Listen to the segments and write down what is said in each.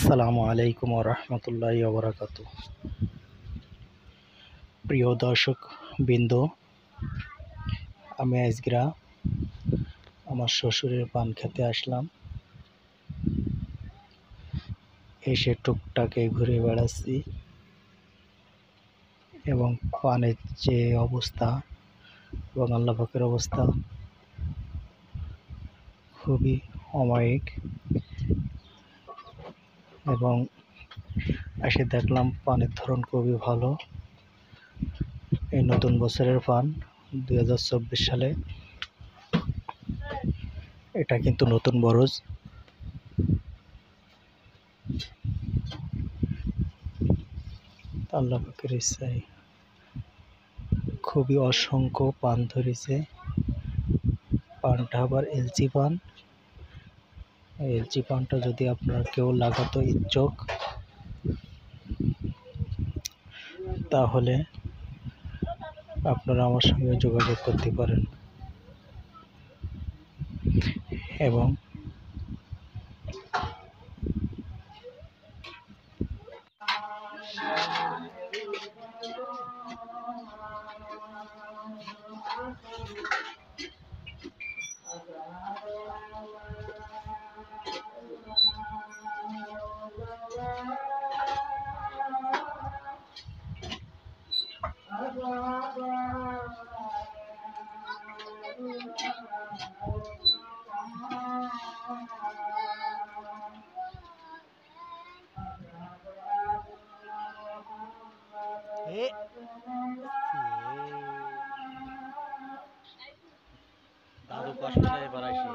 আসসালামু আলাইকুম ওয়া রাহমাতুল্লাহি ওয়া বারাকাতুহু। প্রিয় দর্শক বৃন্দ, আমি আজগরা আমার শ্বশুরের পান খেতে আসলাম। এসে টুকটাকে ঘুরে বেড়াচ্ছি এবং পানের যে অবস্থা এবং আল্লাহ পাকের অবস্থা খুবই অমায়িক, এবং এসে দেখলাম পানের ধরন খুবই ভালো। এই নতুন বছরের পান 2024 সালে, এটা কিন্তু নতুন বরজ। আল্লাহ পাকের ইচ্ছায় খুবই অসংখ্য পান ধরেছে। পানটা আবার এলচি পান। এলচি পানটা যদি আপনার কেউ লাগাতে ইচ্ছুক, তাহলে আপনারা আমার সঙ্গে যোগাযোগ করতে পারেন। এবং দাদু কষ্টে বাড়াইছে।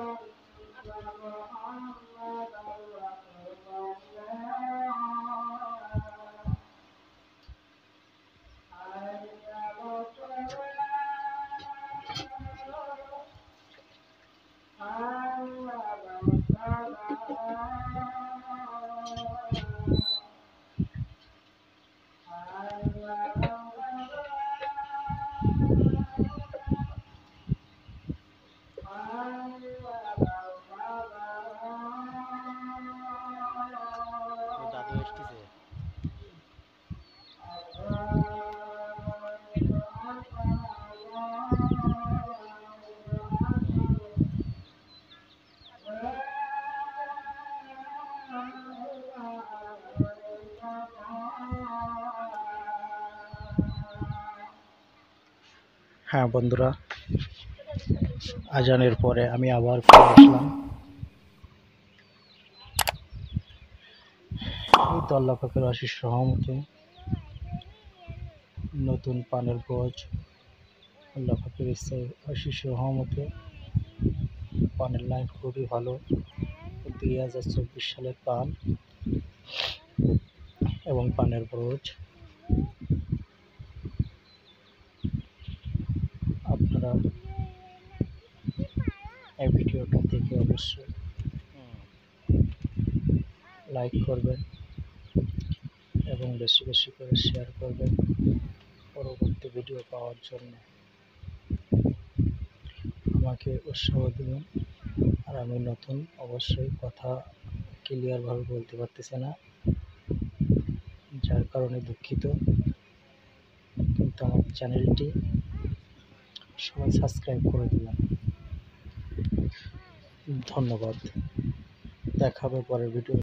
দাদু এসেছে। হ্যাঁ বন্ধুরা, আজানের পরে আমি আবার ফিরে আসলাম। এই তো আল্লাহ পাকের অশেষ রহমতে নতুন পানের বোঝ, আল্লাহ পাকের ইচ্ছায় অশেষ রহমতে পানের লাইন খুবই ভালো। 2024 সালের পান এবং পানের বোঝ আপনারা এই ভিডিওটা দেখে অবশ্যই লাইক করবেন এবং বেশি বেশি করে শেয়ার করবেন পরবর্তী ভিডিও পাওয়ার জন্য। আমাকে উৎসাহ দেবেন। আর আমি নতুন, অবশ্যই কথা ক্লিয়ারভাবে বলতে পারতেছি না, যার কারণে দুঃখিত। কিন্তু আমার চ্যানেলটি সবাই সাবস্ক্রাইব করে দেবেন। ধন্যবাদ। দেখা হবে পরের ভিডিও।